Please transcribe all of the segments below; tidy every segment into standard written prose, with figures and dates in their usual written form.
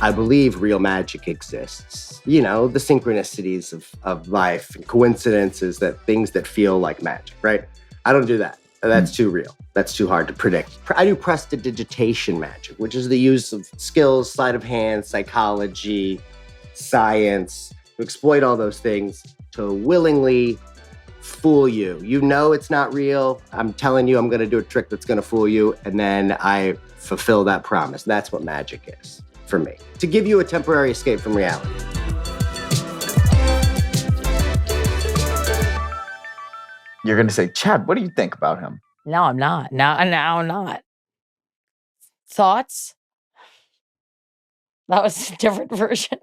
I believe real magic exists. You know, the synchronicities of life and coincidences, that things that feel like magic, right? I don't do that. That's too real. That's too hard to predict. I do prestidigitation magic, which is the use of skills, sleight of hand, psychology, science, to exploit all those things to willingly fool you. You know it's not real. I'm telling you I'm going to do a trick that's going to fool you, and then I fulfill that promise. That's what magic is for me. To give you a temporary escape from reality. You're going to say, Chad, what do you think about him? No, I'm not. No, I'm not. Thoughts? That was a different version.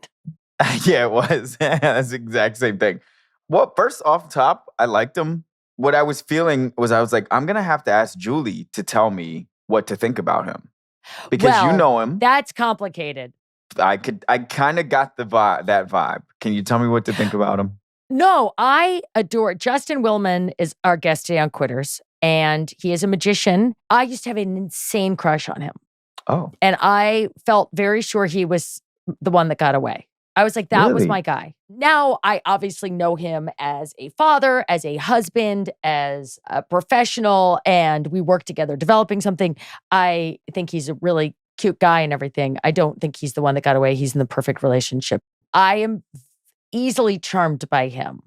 Yeah, it was. That's the exact same thing. Well, first off top, I liked him. What I was feeling was I was like, I'm going to have to ask Julie to tell me what to think about him. Because you know him. That's complicated. I kind of got that vibe. Can you tell me what to think about him? No, I adore Justin Willman is our guest today on Quitters, and he is a magician. I used to have an insane crush on him. Oh. And I felt very sure he was the one that got away. I was like, that was Really? my guy. Now I obviously know him as a father, as a husband, as a professional, and we work together developing something. I think he's a really cute guy and everything. I don't think he's the one that got away. He's in the perfect relationship. I am easily charmed by him.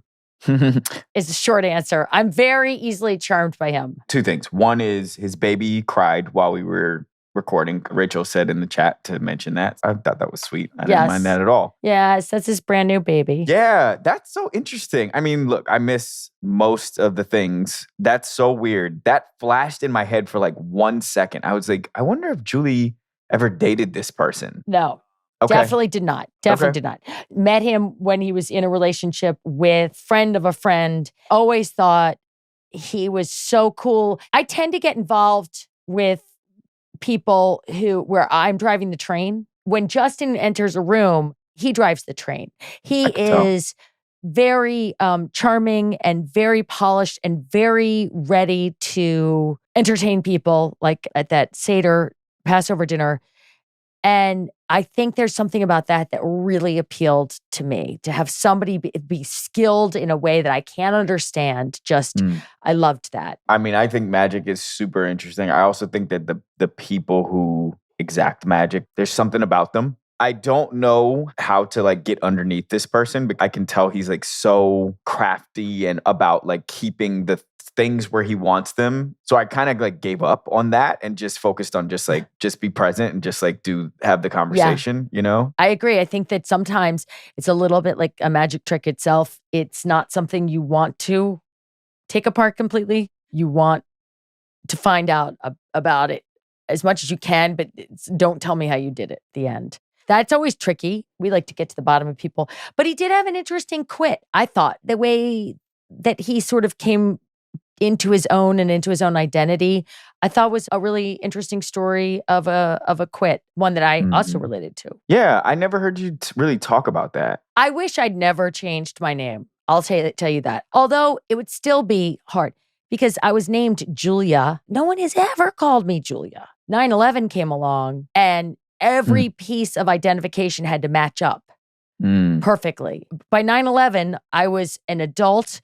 Is the short answer. I'm very easily charmed by him. Two things. One is his baby cried while we were recording. Rachel said in the chat to mention that. I thought that was sweet. I didn't mind that at all. Yes, that's his brand new baby. Yeah, that's so interesting. I mean, look, I miss most of the things. That's so weird. That flashed in my head for like 1 second. I was like, I wonder if Julie ever dated this person. No. Okay. Definitely did not. Did not. Met him when he was in a relationship with friend of a friend. Always thought he was so cool. I tend to get involved with people where I'm driving the train. When Justin enters a room, he drives the train. He is very charming and very polished and very ready to entertain people, like at that Seder Passover dinner. And I think there's something about that really appealed to me, to have somebody be skilled in a way that I can't understand. I loved that. I mean, I think magic is super interesting. I also think that the people who exact magic, there's something about them. I don't know how to like get underneath this person, but I can tell he's like so crafty and about like keeping the things where he wants them. So I kind of like gave up on that and just focused on just be present and just like have the conversation, you know? I agree. I think that sometimes it's a little bit like a magic trick itself. It's not something you want to take apart completely. You want to find out about it as much as you can, but don't tell me how you did it at the end. That's always tricky. We like to get to the bottom of people. But he did have an interesting quit. I thought the way that he sort of came into his own and into his own identity, I thought was a really interesting story of a quit, one that I also related to. Yeah, I never heard you really talk about that. I wish I'd never changed my name. I'll tell you that. Although it would still be hard because I was named Julia. No one has ever called me Julia. 9/11 came along and every piece of identification had to match up perfectly. By 9/11, I was an adult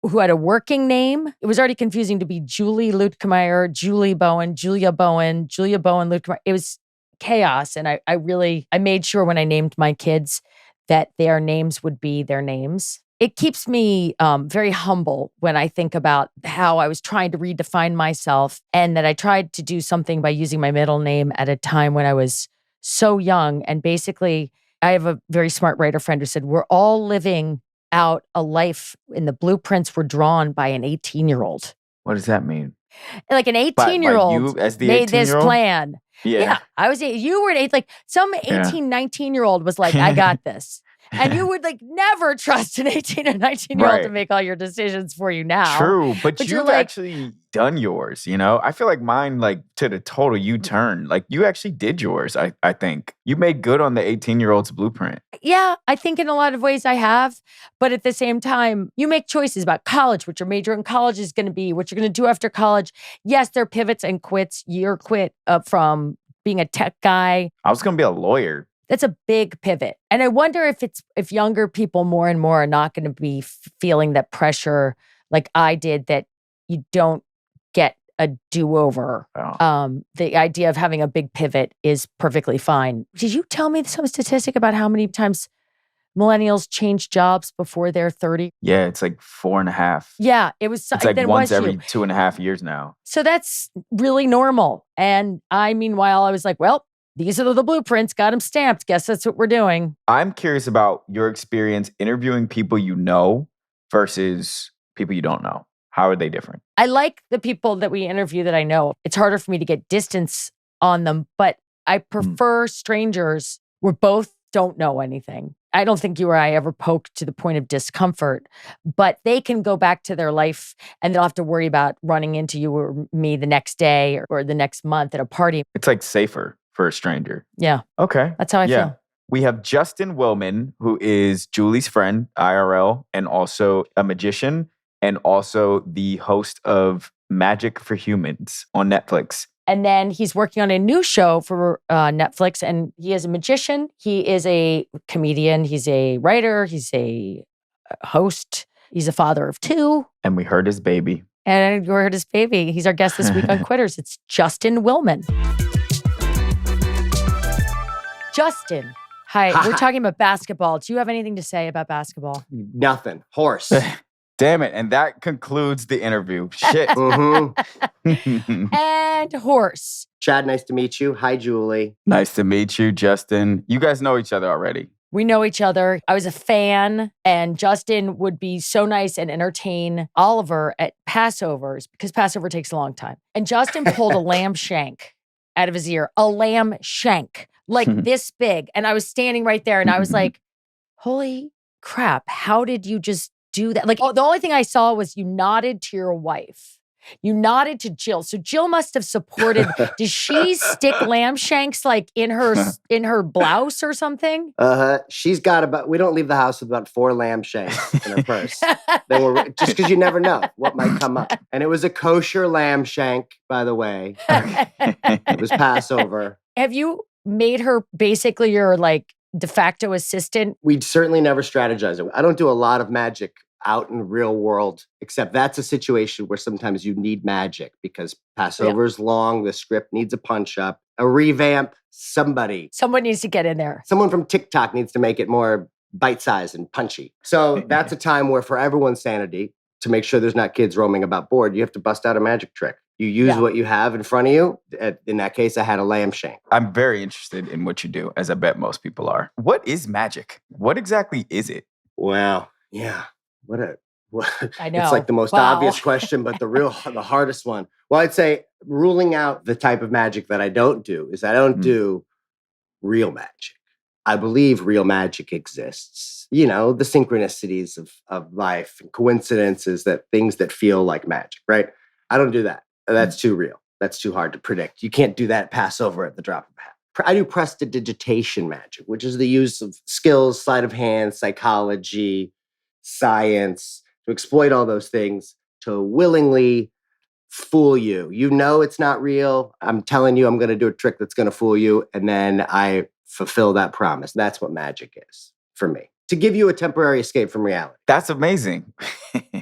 who had a working name. It was already confusing to be Julie Lutkemeier, Julie Bowen, Julia Bowen, Lutkemeier. It was chaos. And I made sure when I named my kids that their names would be their names. It keeps me very humble when I think about how I was trying to redefine myself and that I tried to do something by using my middle name at a time when I was so young. And basically, I have a very smart writer friend who said, we're all living out a life and the blueprints were drawn by an 18-year-old. What does that mean? Like an 18-year-old made this plan. Yeah. I was, you were like some 18, 19-year-old was like, I got this. And you would like never trust an 18 or 19-year-old to make all your decisions for you now. True, but you've actually done yours, you know? I feel like mine like to the total U-turn. Like you actually did yours, I think. You made good on the 18-year-old's blueprint. Yeah, I think in a lot of ways I have. But at the same time, you make choices about college, what your major in college is going to be, what you're going to do after college. Yes, there are pivots and quits. You're quit from being a tech guy. I was going to be a lawyer. That's a big pivot. And I wonder if younger people more and more are not going to be feeling that pressure like I did, that you don't get a do-over. The idea of having a big pivot is perfectly fine. Did you tell me some statistic about how many times millennials change jobs before they're 30? Yeah, it's like 4.5. Yeah, it was. It's like once every 2.5 years now. So that's really normal. And meanwhile, I was like, well, these are the blueprints, got them stamped. Guess that's what we're doing. I'm curious about your experience interviewing people you know versus people you don't know. How are they different? I like the people that we interview that I know. It's harder for me to get distance on them, but I prefer strangers where both don't know anything. I don't think you or I ever poke to the point of discomfort, but they can go back to their life and they'll have to worry about running into you or me the next day or the next month at a party. It's like safer for a stranger. Yeah. Okay. That's how I feel. We have Justin Willman, who is Julie's friend, IRL, and also a magician, and also the host of Magic for Humans on Netflix. And then he's working on a new show for Netflix, and he is a magician. He is a comedian. He's a writer. He's a host. He's a father of 2. And we heard his baby. And we heard his baby. He's our guest this week on Quitters. It's Justin Willman. Justin, hi. We're talking about basketball. Do you have anything to say about basketball? Nothing. Horse. Damn it. And that concludes the interview. Shit. And horse. Chad, nice to meet you. Hi, Julie. Nice to meet you, Justin. You guys know each other already. We know each other. I was a fan, and Justin would be so nice and entertain Oliver at Passovers because Passover takes a long time. And Justin pulled a lamb shank out of his ear, a lamb shank, like this big. And I was standing right there and I was like, holy crap, how did you just do that? Like, the only thing I saw was you nodded to your wife. You nodded to Jill. So Jill must have supported. Did she stick lamb shanks like in her blouse or something? She's got we don't leave the house with about 4 lamb shanks in her purse. Just because you never know what might come up. And it was a kosher lamb shank, by the way. It was Passover. Have you made her basically your like de facto assistant? We'd certainly never strategize it. I don't do a lot of magic out in the real world, except that's a situation where sometimes you need magic because Passover is long, the script needs a punch up, a revamp, someone needs to get in there. Someone from TikTok needs to make it more bite-sized and punchy. So that's a time where for everyone's sanity, to make sure there's not kids roaming about bored, you have to bust out a magic trick. You use what you have in front of you. In that case, I had a lamb shank. I'm very interested in what you do, as I bet most people are. What is magic? What exactly is it? Well, yeah. I know. It's like the most obvious question, but the hardest one. Well, I'd say ruling out the type of magic that I don't do is I don't do real magic. I believe real magic exists. You know, the synchronicities of life and coincidences, that things that feel like magic, right? I don't do that. That's too real. That's too hard to predict. You can't do that Passover at the drop of a hat. I do prestidigitation magic, which is the use of skills, sleight of hand, psychology, science, to exploit all those things to willingly fool you. You know it's not real. I'm telling you I'm going to do a trick that's going to fool you, and then I fulfill that promise. That's what magic is for me. To give you a temporary escape from reality. That's amazing.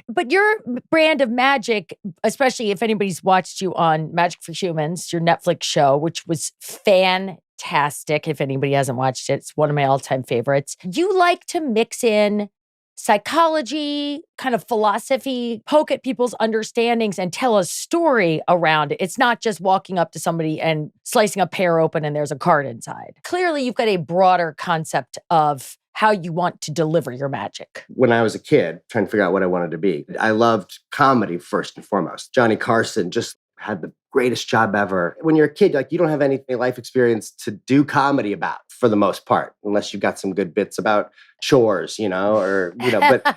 But your brand of magic, especially if anybody's watched you on Magic for Humans, your Netflix show, which was fantastic. If anybody hasn't watched it, it's one of my all-time favorites. You like to mix in psychology, kind of philosophy, poke at people's understandings and tell a story around it. It's not just walking up to somebody and slicing a pear open and there's a card inside. Clearly, you've got a broader concept of how you want to deliver your magic. When I was a kid, trying to figure out what I wanted to be, I loved comedy first and foremost. Johnny Carson just had the greatest job ever. When you're a kid, like you don't have any life experience to do comedy about for the most part, unless you've got some good bits about chores, but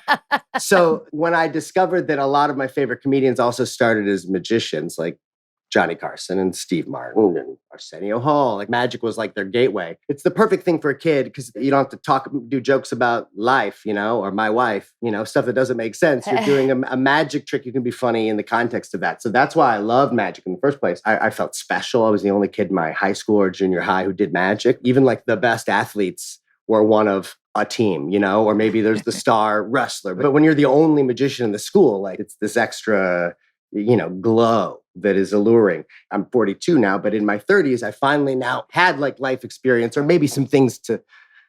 so when I discovered that a lot of my favorite comedians also started as magicians, like Johnny Carson and Steve Martin and Arsenio Hall. Like magic was like their gateway. It's the perfect thing for a kid because you don't have to do jokes about life, or my wife, stuff that doesn't make sense. You're doing a magic trick. You can be funny in the context of that. So that's why I loved magic in the first place. I felt special. I was the only kid in my high school or junior high who did magic. Even like the best athletes were one of a team, or maybe there's the star wrestler. But when you're the only magician in the school, like it's this extra, glow that is alluring. I'm 42 now, but in my 30s, I finally now had like life experience or maybe some things to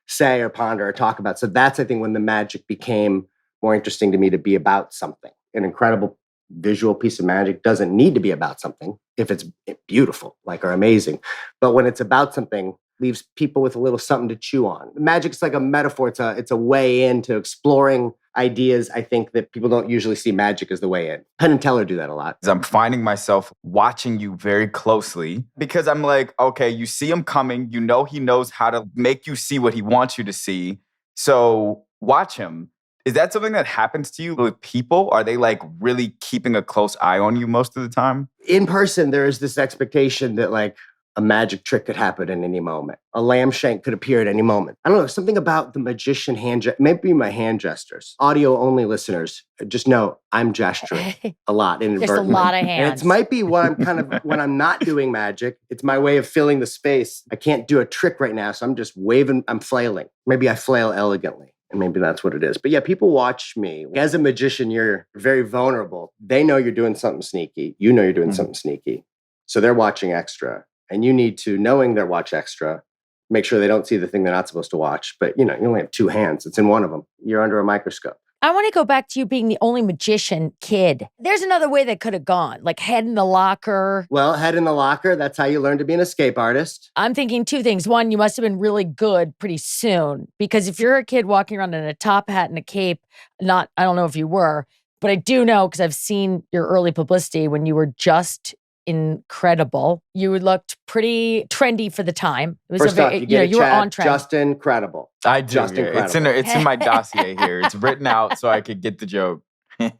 say or ponder or talk about. So that's, I think, when the magic became more interesting to me to be about something. An incredible visual piece of magic doesn't need to be about something if it's beautiful, or amazing. But when it's about something, leaves people with a little something to chew on. Magic's like a metaphor. It's a way into exploring ideas. I think that people don't usually see magic as the way in. Penn and Teller do that a lot. I'm finding myself watching you very closely because I'm like, okay, you see him coming. He knows how to make you see what he wants you to see. So watch him. Is that something that happens to you with people? Are they like really keeping a close eye on you most of the time? In person, there is this expectation that like a magic trick could happen at any moment. A lamb shank could appear at any moment. I don't know, something about the magician maybe my hand gestures. Audio only listeners, just know I'm gesturing a lot inadvertently. There's a lot of hands. And it might be what I'm when I'm not doing magic, it's my way of filling the space. I can't do a trick right now, so I'm just waving, I'm flailing. Maybe I flail elegantly. And maybe that's what it is. But yeah, people watch me. As a magician, you're very vulnerable. They know you're doing something sneaky. You know you're doing something sneaky. So they're watching extra. And you need to, knowing they're watch extra, make sure they don't see the thing they're not supposed to watch. But, you only have two hands. It's in one of them. You're under a microscope. I want to go back to you being the only magician kid. There's another way that could have gone, like head in the locker. Well, head in the locker, that's how you learn to be an escape artist. I'm thinking two things. One, you must have been really good pretty soon. Because if you're a kid walking around in a top hat and a cape, I don't know if you were, but I do know because I've seen your early publicity when you were just Kredible. You looked pretty trendy for the time. It was First off, you were on trend. Justin Kredible. I do. Justin Kredible. It's in my dossier here. It's written out so I could get the joke.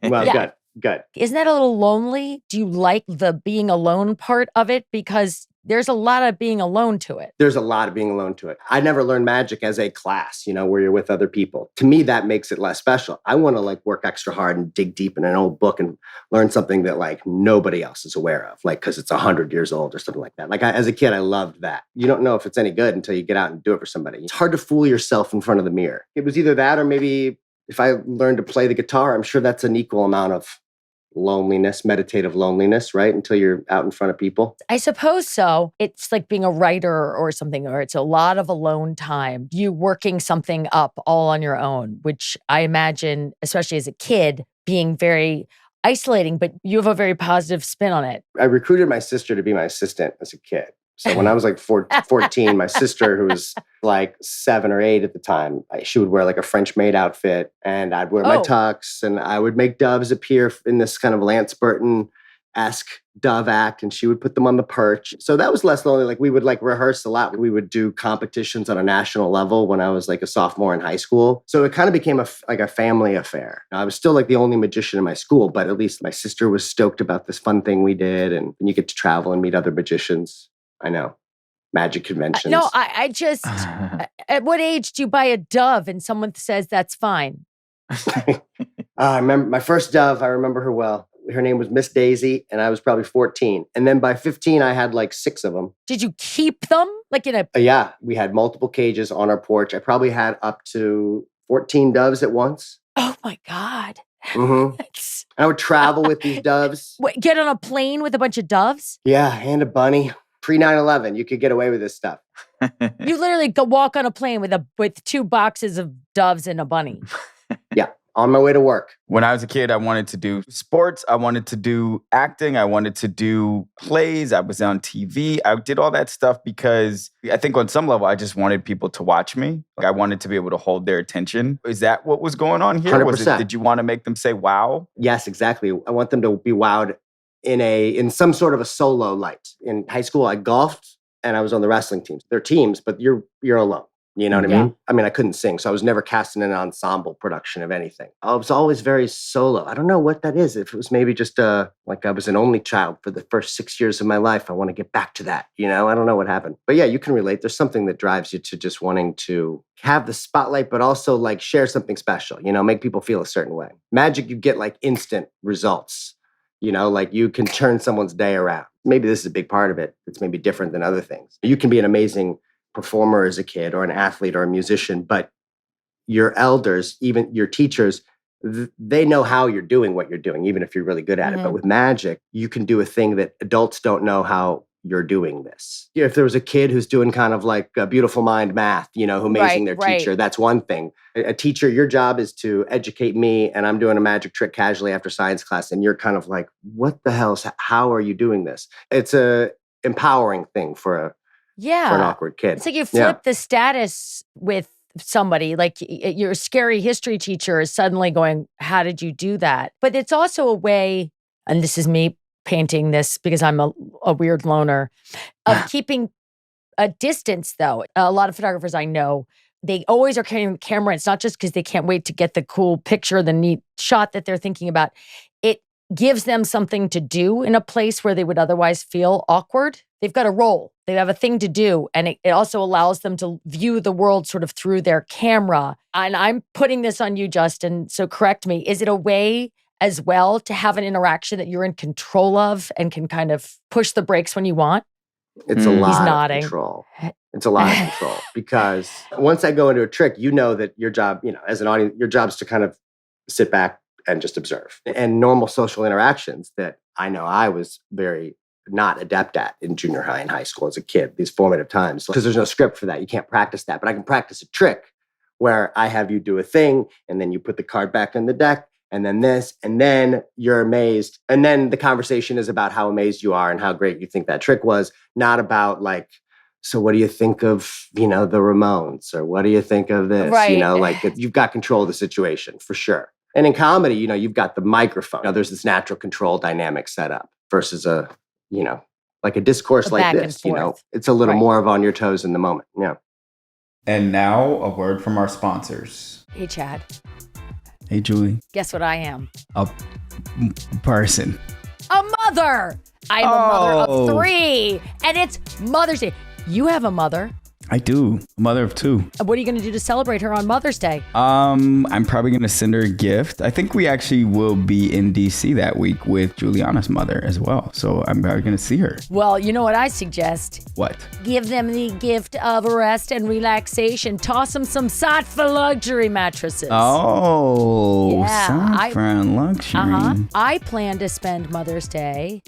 Well, good. Isn't that a little lonely? Do you like the being alone part of it? Because there's a lot of being alone to it. There's a lot of being alone to it. I never learned magic as a class, where you're with other people. To me, that makes it less special. I want to work extra hard and dig deep in an old book and learn something that nobody else is aware of, because it's 100 years old or something like that. As a kid, I loved that. You don't know if it's any good until you get out and do it for somebody. It's hard to fool yourself in front of the mirror. It was either that or maybe if I learned to play the guitar, I'm sure that's an equal amount of loneliness, meditative loneliness, right? Until you're out in front of people. I suppose so. It's like being a writer or something, or it's a lot of alone time. You working something up all on your own, which I imagine, especially as a kid, being very isolating, but you have a very positive spin on it. I recruited my sister to be my assistant as a kid. So when I was 14, my sister, who was 7 or 8 at the time, she would wear a French maid outfit and I'd wear my tux and I would make doves appear in this kind of Lance Burton-esque dove act and she would put them on the perch. So that was less lonely. We would rehearse a lot. We would do competitions on a national level when I was a sophomore in high school. So it kind of became a family affair. Now, I was still the only magician in my school, but at least my sister was stoked about this fun thing we did and you get to travel and meet other magicians. I know. Magic conventions. No, I just, at what age do you buy a dove and someone says that's fine? I remember my first dove. I remember her well. Her name was Miss Daisy, and I was probably 14. And then by 15, I had 6 of them. Did you keep them? In a... Yeah, we had multiple cages on our porch. I probably had up to 14 doves at once. Oh my God. Mm-hmm. I would travel with these doves. Wait, get on a plane with a bunch of doves? Yeah, and a bunny. Pre-9/11, you could get away with this stuff. You literally go walk on a plane with 2 boxes of doves and a bunny. Yeah, on my way to work. When I was a kid, I wanted to do sports. I wanted to do acting. I wanted to do plays. I was on TV. I did all that stuff because I think on some level, I just wanted people to watch me. I wanted to be able to hold their attention. Is that what was going on here? 100%. Did you want to make them say, wow? Yes, exactly. I want them to be wowed in some sort of a solo light. In high school, I golfed and I was on the wrestling teams. They're teams, but you're alone. You know what I Yeah. mean? I mean, I couldn't sing, so I was never cast in an ensemble production of anything. I was always very solo. I don't know what that is. If it was maybe just like I was an only child for the first 6 years of my life, I want to get back to that. You know, I don't know what happened. But yeah, you can relate. There's something that drives you to just wanting to have the spotlight, but also like share something special, you know, make people feel a certain way. Magic, you get like instant results. You know, like you can turn someone's day around. Maybe this is a big part of it. It's maybe different than other things. You can be an amazing performer as a kid or an athlete or a musician, but your elders, even your teachers, they know how you're doing what you're doing, even if you're really good at it. But with magic, you can do a thing that adults don't know how you're doing this. If there was a kid who's doing kind of like a beautiful mind math, you know, who amazing their teacher, that's one thing. A teacher, your job is to educate me, and I'm doing a magic trick casually after science class, and you're kind of like, what the hell? How are you doing this? It's a empowering thing for an awkward kid. It's like you flip the status with somebody, like your scary history teacher is suddenly going, how did you do that? But it's also a way, and this is me painting this because I'm a weird loner, of keeping a distance though. A lot of photographers I know, they always are carrying the camera. It's not just because they can't wait to get the cool picture, the neat shot that they're thinking about. It gives them something to do in a place where they would otherwise feel awkward. They've got a role. They have a thing to do. And it also allows them to view the world sort of through their camera. And I'm putting this on you, Justin, so correct me. Is it a way as well to have an interaction that you're in control of and can kind of push the brakes when you want? It's a lot of control. It's a lot of control because once I go into a trick, you know that your job, you know, as an audience, your job is to kind of sit back and just observe. And normal social interactions that I know I was very not adept at in junior high and high school as a kid, these formative times, because there's no script for that. You can't practice that, but I can practice a trick where I have you do a thing and then you put the card back in the deck and then this, and then you're amazed. And then the conversation is about how amazed you are and how great you think that trick was, not about like, so what do you think of, you know, the Ramones, or what do you think of this? Right. You know, like you've got control of the situation for sure. And in comedy, you know, you've got the microphone. You know, there's this natural control dynamic set up versus a, you know, like a discourse like this, you know, it's a little more of on your toes in the moment. Yeah. And now a word from our sponsors. Hey, Chad. Hey, Julie. Guess what I am? A person. A mother. I'm a mother of 3, and it's Mother's Day. You have a mother. I do. A mother of 2. What are you going to do to celebrate her on Mother's Day? I'm probably going to send her a gift. I think we actually will be in DC that week with Juliana's mother as well. So I'm probably going to see her. Well, you know what I suggest? What? Give them the gift of rest and relaxation. Toss them some Sattva luxury mattresses. Oh, Sattva and luxury. I plan to spend Mother's Day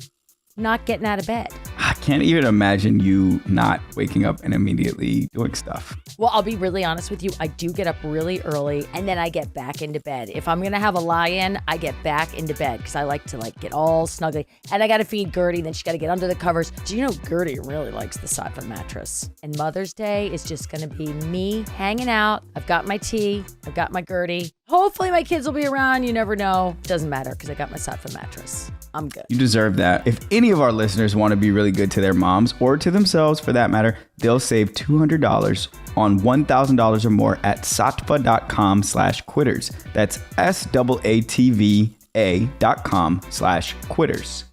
not getting out of bed. I can't even imagine you not waking up and immediately doing stuff. Well, I'll be really honest with you. I do get up really early and then I get back into bed. If I'm going to have a lie-in, I get back into bed because I like to get all snuggly. And I got to feed Gertie, then she got to get under the covers. Do you know Gertie really likes the Sattva mattress? And Mother's Day is just going to be me hanging out. I've got my tea. I've got my Gertie. Hopefully my kids will be around. You never know. Doesn't matter because I got my Sattva mattress. I'm good. You deserve that. If any of our listeners want to be really good to their moms or to themselves for that matter, they'll save $200 on $1,000 or more at sattva.com/quitters. That's SAATVA.com/quitters.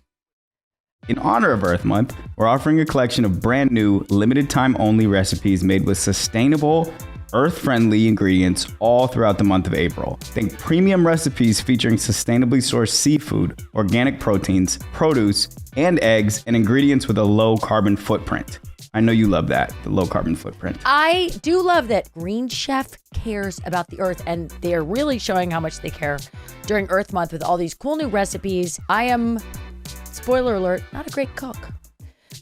In honor of Earth Month, we're offering a collection of brand new, limited time only recipes made with sustainable, earth-friendly ingredients all throughout the month of April. Think premium recipes featuring sustainably sourced seafood, organic proteins, produce, and eggs, and ingredients with a low carbon footprint. I know you love that, the low carbon footprint. I do love that Green Chef cares about the earth, and they're really showing how much they care during Earth Month with all these cool new recipes. I am, spoiler alert, not a great cook.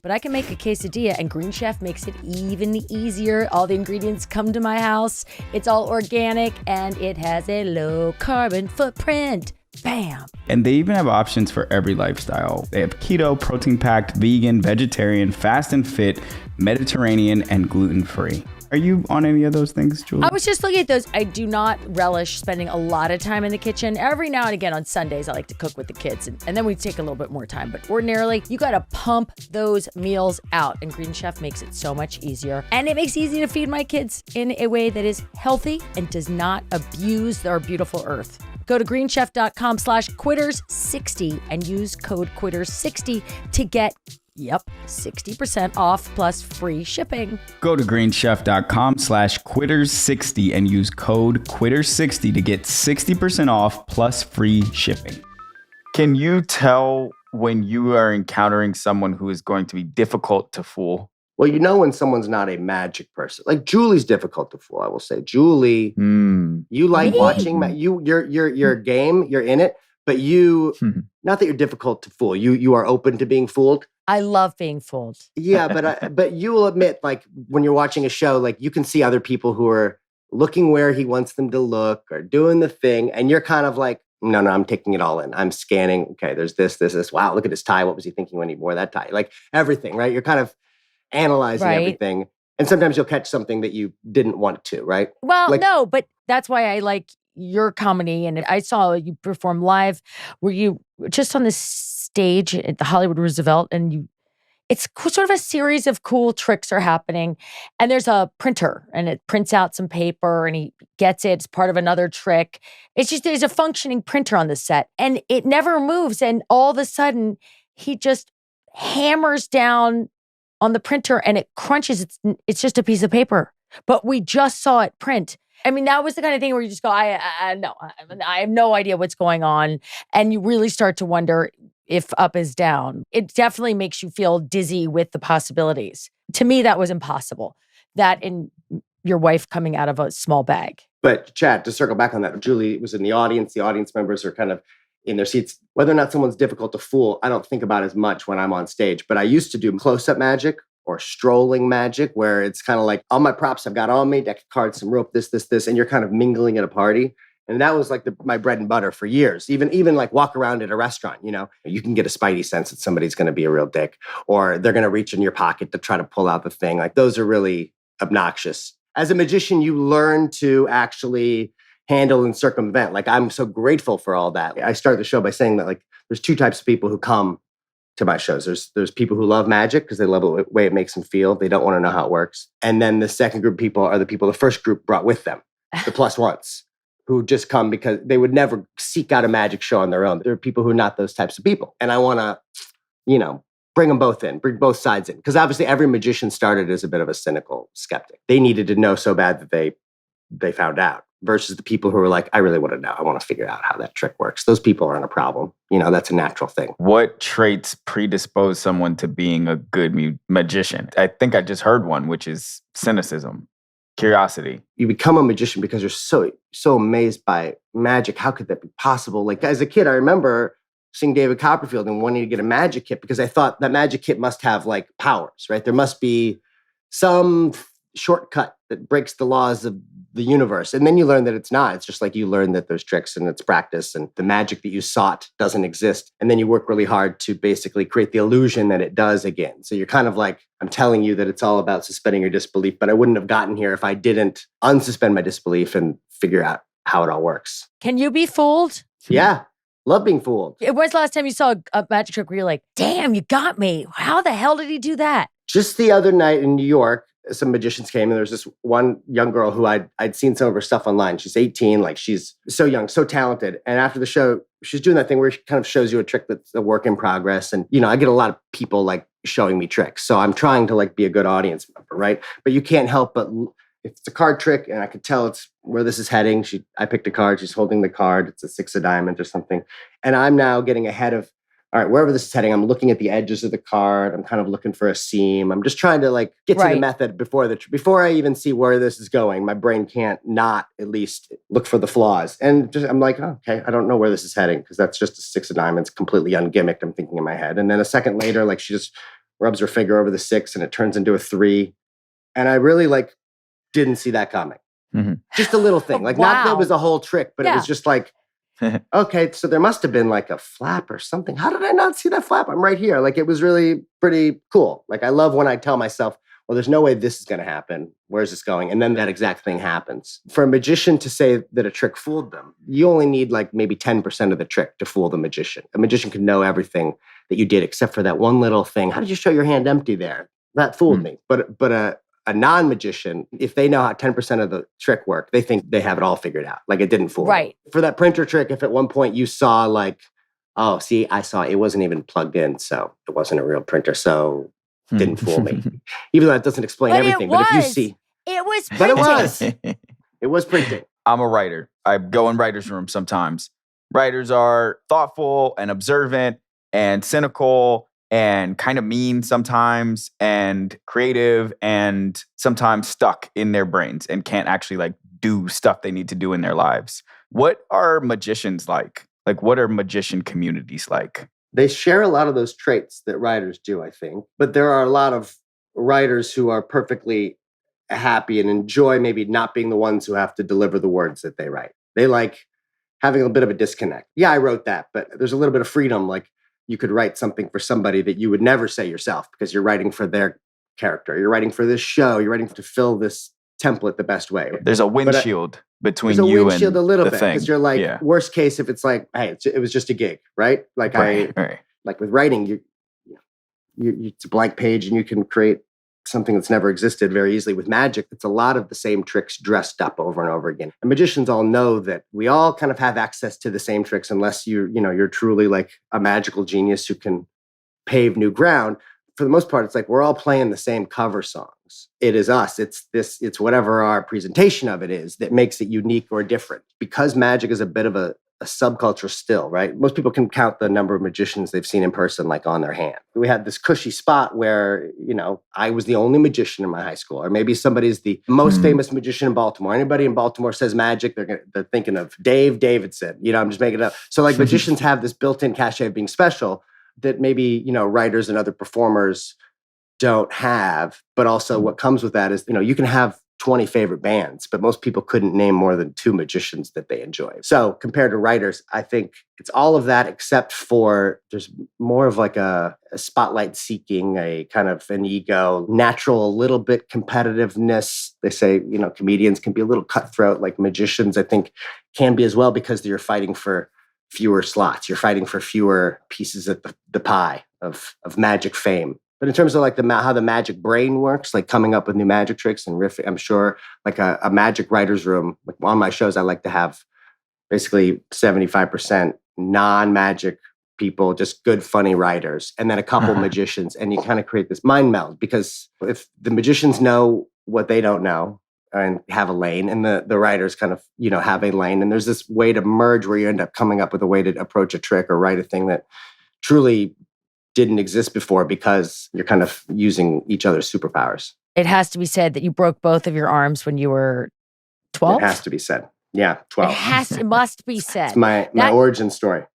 But I can make a quesadilla, and Green Chef makes it even easier. All the ingredients come to my house. It's all organic, and it has a low carbon footprint. Bam. And they even have options for every lifestyle. They have keto, protein-packed, vegan, vegetarian, fast and fit, Mediterranean, and gluten-free. Are you on any of those things, Julie? I was just looking at those. I do not relish spending a lot of time in the kitchen. Every now and again on Sundays, I like to cook with the kids, and then we take a little bit more time. But ordinarily, you got to pump those meals out, and Green Chef makes it so much easier. And it makes it easy to feed my kids in a way that is healthy and does not abuse our beautiful earth. Go to greenchef.com/quitters60 and use code quitters60 to get 60% off plus free shipping. Go to greenchef.com/quitters60 and use code quitters60 to get 60% off plus free shipping. Can you tell when you are encountering someone who is going to be difficult to fool? Well, you know when someone's not a magic person. Like Julie's difficult to fool, I will say. Julie, you like watching, you're game, you're in it, but you, not that you're difficult to fool, you are open to being fooled. I love being fooled. Yeah, but you will admit, like when you're watching a show, like you can see other people who are looking where he wants them to look or doing the thing, and you're kind of like, no, I'm taking it all in. I'm scanning. Okay, there's this. Wow, look at his tie. What was he thinking when he wore that tie? Like everything, right? You're kind of analyzing everything, and sometimes you'll catch something that you didn't want to, right? Well, no, but that's why I like your comedy, and I saw you perform live. Were you just on this stage at the Hollywood Roosevelt, and it's sort of a series of cool tricks are happening, and there's a printer, and it prints out some paper, and he gets it. It's part of another trick. It's just there's a functioning printer on the set, and it never moves, and all of a sudden, he just hammers down on the printer, and it crunches. It's just a piece of paper, but we just saw it print. I mean, that was the kind of thing where you just go, I have no idea what's going on. And you really start to wonder if up is down. It definitely makes you feel dizzy with the possibilities. To me, that was impossible. That in your wife coming out of a small bag. But Chad, to circle back on that, Julie was in the audience. The audience members are kind of in their seats. Whether or not someone's difficult to fool, I don't think about as much when I'm on stage. But I used to do close-up magic or strolling magic, where it's kind of like all my props I've got on me, deck of cards, some rope, this, and you're kind of mingling at a party. And that was like my bread and butter for years. Even like walk around at a restaurant, you can get a spidey sense that somebody's going to be a real dick, or they're going to reach in your pocket to try to pull out the thing. Like those are really obnoxious. As a magician, you learn to actually handle and circumvent. Like I'm so grateful for all that. I started the show by saying that like there's two types of people who come to my shows. There's people who love magic because they love the way it makes them feel. They don't want to know how it works. And then the second group of people are the people the first group brought with them, the plus ones, who just come because they would never seek out a magic show on their own. There are people who are not those types of people. And I want to, bring them both in, bring both sides in. Because obviously every magician started as a bit of a cynical skeptic. They needed to know so bad that they found out. Versus the people who are like, I really want to know. I want to figure out how that trick works. Those people aren't a problem. That's a natural thing. What traits predispose someone to being a good magician? I think I just heard one, which is cynicism, curiosity. You become a magician because you're so amazed by magic. How could that be possible? Like as a kid, I remember seeing David Copperfield and wanting to get a magic kit because I thought that magic kit must have like powers, right? There must be some shortcut that breaks the laws of the universe. And then you learn that it's not. It's just like you learn that there's tricks and it's practice and the magic that you sought doesn't exist. And then you work really hard to basically create the illusion that it does again. So you're kind of like, I'm telling you that it's all about suspending your disbelief, but I wouldn't have gotten here if I didn't unsuspend my disbelief and figure out how it all works. Can you be fooled? Yeah. Love being fooled. When was the last time you saw a magic trick where you're like, damn, you got me. How the hell did he do that? Just the other night in New York, some magicians came and there was this one young girl who I'd seen some of her stuff online. She's 18, like she's so young, so talented. And after the show, she's doing that thing where she kind of shows you a trick that's a work in progress. And, I get a lot of people like showing me tricks. So I'm trying to like be a good audience member, right? But you can't help but if it's a card trick and I could tell it's where this is heading. I picked a card, she's holding the card. It's a 6 of diamonds or something. And I'm now getting ahead of, all right, wherever this is heading, I'm looking at the edges of the card. I'm kind of looking for a seam. I'm just trying to like get to the method before I even see where this is going. My brain can't not at least look for the flaws. And I'm like, oh, okay, I don't know where this is heading because that's just a 6 of diamonds, completely ungimmicked. I'm thinking in my head. And then a second later, like she just rubs her finger over the 6 and it turns into a 3. And I really like didn't see that coming. Mm-hmm. Just a little thing. Like not that it was a whole trick, but it was just like, okay, so there must have been like a flap or something. How did I not see that flap? I'm right here. Like it was really pretty cool. Like I love when I tell myself well, there's no way this is going to happen. Where's this going? And then that exact thing happens. For a magician to say that a trick fooled them, you only need like maybe 10% of the trick to fool the magician. A magician can know everything that you did except for that one little thing. How did you show your hand empty there? That fooled me. But a non-magician, if they know how 10% of the trick work, they think they have it all figured out. Like it didn't fool them. For that printer trick, if at one point you saw like, oh, see, I saw it wasn't even plugged in, so it wasn't a real printer, so didn't fool me. Even though that doesn't explain everything. But if you see... It was printing. But it was. It was printing. I'm a writer. I go in writer's room sometimes. Writers are thoughtful and observant and cynical and kind of mean sometimes and creative and sometimes stuck in their brains and can't actually like do stuff they need to do in their lives. What are magicians like? Like, what are magician communities like? They share a lot of those traits that writers do, I think. But there are a lot of writers who are perfectly happy and enjoy maybe not being the ones who have to deliver the words that they write. They like having a bit of a disconnect. Yeah, I wrote that, but there's a little bit of freedom. Like you could write something for somebody that you would never say yourself because you're writing for their character. You're writing for this show. You're writing to fill this template the best way. There's a windshield between you and a little the bit thing. Because you're like, worst case, if it's like, hey, it was just a gig, right? Like like with writing, you it's a blank page and you can create something that's never existed very easily. With magic, it's a lot of the same tricks dressed up over and over again. And magicians all know that we all kind of have access to the same tricks unless you're truly like a magical genius who can pave new ground. For the most part, it's like we're all playing the same cover songs. It is us. It's whatever our presentation of it is that makes it unique or different. Because magic is a bit of a subculture still, right? Most people can count the number of magicians they've seen in person like on their hand. We had this cushy spot where, I was the only magician in my high school, or maybe somebody's the most famous magician in Baltimore. Anybody in Baltimore says magic, they're thinking of Dave Davidson. I'm just making it up. So like magicians have this built-in cachet of being special that maybe, writers and other performers don't have. But also what comes with that is, you can have 20 favorite bands, but most people couldn't name more than 2 magicians that they enjoy. So compared to writers, I think it's all of that except for there's more of like a spotlight seeking, a kind of an ego, natural, a little bit competitiveness. They say, comedians can be a little cutthroat, like magicians, I think, can be as well because you're fighting for fewer slots. You're fighting for fewer pieces of the pie of magic fame. But in terms of like how the magic brain works, like coming up with new magic tricks and riffing, I'm sure like a magic writer's room, like on my shows, I like to have basically 75% non-magic people, just good, funny writers, and then a couple magicians. And you kind of create this mind meld because if the magicians know what they don't know and have a lane, and the writers kind of, have a lane, and there's this way to merge where you end up coming up with a way to approach a trick or write a thing that truly didn't exist before because you're kind of using each other's superpowers. It has to be said that you broke both of your arms when you were 12? It has to be said. Yeah, 12. It must be said. It's my origin story.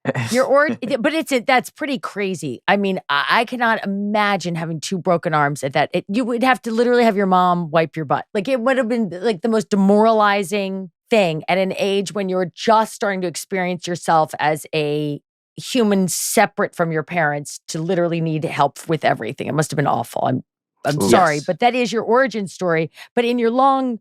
But that's pretty crazy. I mean, I cannot imagine having 2 broken arms at that. You would have to literally have your mom wipe your butt. Like it would have been like the most demoralizing thing at an age when you're just starting to experience yourself as a human separate from your parents to literally need help with everything. It must have been awful. I'm sorry, but that is your origin story. But in your long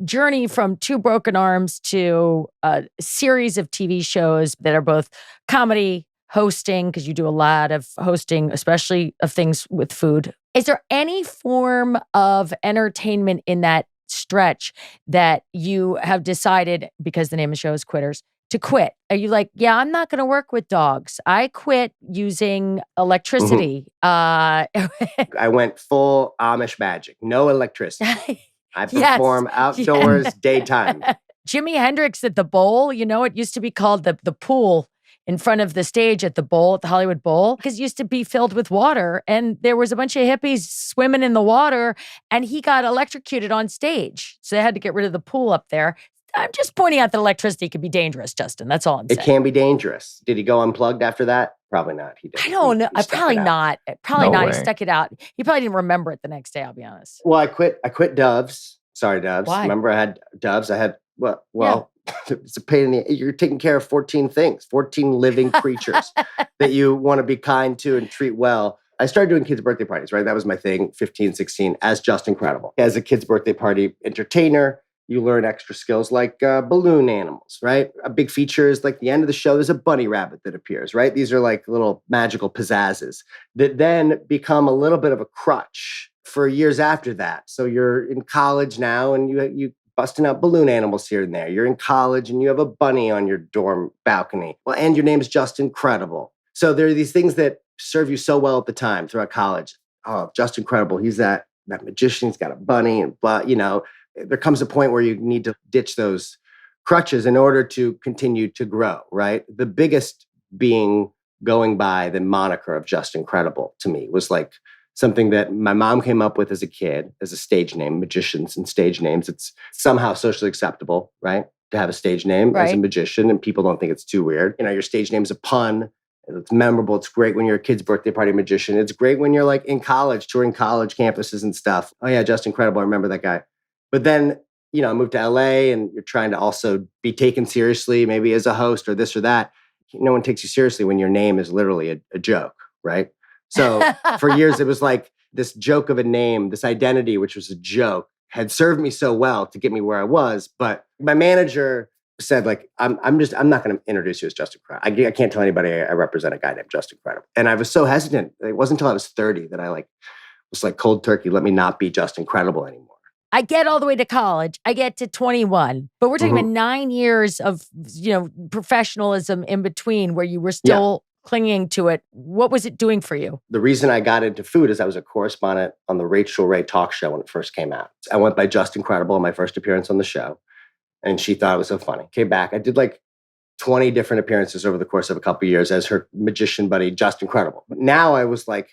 journey from 2 broken arms to a series of TV shows that are both comedy, hosting, because you do a lot of hosting, especially of things with food. Is there any form of entertainment in that stretch that you have decided, because the name of the show is Quitters, to quit? Are you like, yeah, I'm not going to work with dogs. I quit using electricity. I went full Amish magic. No electricity. I perform outdoors, daytime. Jimi Hendrix at the Bowl, it used to be called the pool in front of the stage at the Bowl, at the Hollywood Bowl, because it used to be filled with water. And there was a bunch of hippies swimming in the water, and he got electrocuted on stage. So they had to get rid of the pool up there. I'm just pointing out that electricity can be dangerous, Justin. That's all I'm saying. It can be dangerous. Did he go unplugged after that? Probably not. He did. I don't know. Probably not. Probably No not. way. He stuck it out. He probably didn't remember it the next day, I'll be honest. Well, I quit Doves. Sorry, Doves. Why? Remember I had Doves. I had, it's a pain in the, you're taking care of 14 things, 14 living creatures that you want to be kind to and treat well. I started doing kids' birthday parties, right? That was my thing, 15, 16, as Justin Kredible. As a kids' birthday party entertainer, you learn extra skills like balloon animals, right? A big feature is like the end of the show, there's a bunny rabbit that appears, right? These are like little magical pizzazzes that then become a little bit of a crutch for years after that. So you're in college now and you busting out balloon animals here and there. You're in college and you have a bunny on your dorm balcony. Well, and your name is Justin Kredible. So there are these things that serve you so well at the time throughout college. Oh, Justin Kredible, he's that magician, he's got a bunny and blah, there comes a point where you need to ditch those crutches in order to continue to grow, right? The biggest being going by the moniker of Justin Kredible to me was like something that my mom came up with as a kid, as a stage name. Magicians and stage names, it's somehow socially acceptable, right? To have a stage name as a magician, and people don't think it's too weird. Your stage name's a pun. It's memorable. It's great when you're a kid's birthday party magician. It's great when you're like in college, touring college campuses and stuff. Oh yeah, Justin Kredible, I remember that guy. But then, I moved to LA and you're trying to also be taken seriously, maybe as a host or this or that. No one takes you seriously when your name is literally a joke, right? So for years, it was like this joke of a name, this identity, which was a joke, had served me so well to get me where I was. But my manager said, like, I'm not going to introduce you as Justin Kredible. I can't tell anybody I represent a guy named Justin Kredible. And I was so hesitant. It wasn't until I was 30 that I was like cold turkey, let me not be Justin Kredible anymore. I get all the way to college. I get to 21. But we're talking about 9 years of, professionalism in between where you were still clinging to it. What was it doing for you? The reason I got into food is I was a correspondent on the Rachel Ray talk show when it first came out. I went by Justin Kredible on my first appearance on the show. And she thought it was so funny. Came back. I did like 20 different appearances over the course of a couple of years as her magician buddy, Justin Kredible. But now I was like,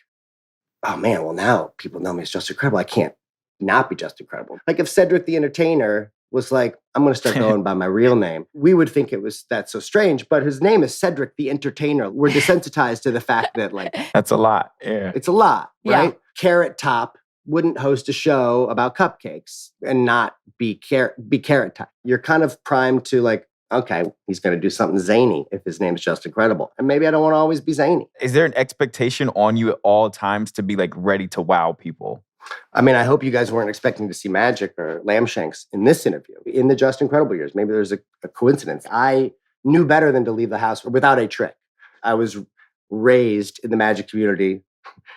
oh man, well now people know me as Justin Kredible. I can't not be Justin Kredible. Like if Cedric the Entertainer was like, I'm going to start going by my real name, we would think that's so strange, but his name is Cedric the Entertainer. We're desensitized to the fact that that's a lot. Yeah. It's a lot, right? Yeah. Carrot Top wouldn't host a show about cupcakes and not be Carrot Top. You're kind of primed to like, okay, he's going to do something zany if his name is Justin Kredible. And maybe I don't want to always be zany. Is there an expectation on you at all times to be like ready to wow people? I mean, I hope you guys weren't expecting to see magic or lamb shanks in this interview. In the Justin Kredible years, maybe there's a coincidence. I knew better than to leave the house without a trick. I was raised in the magic community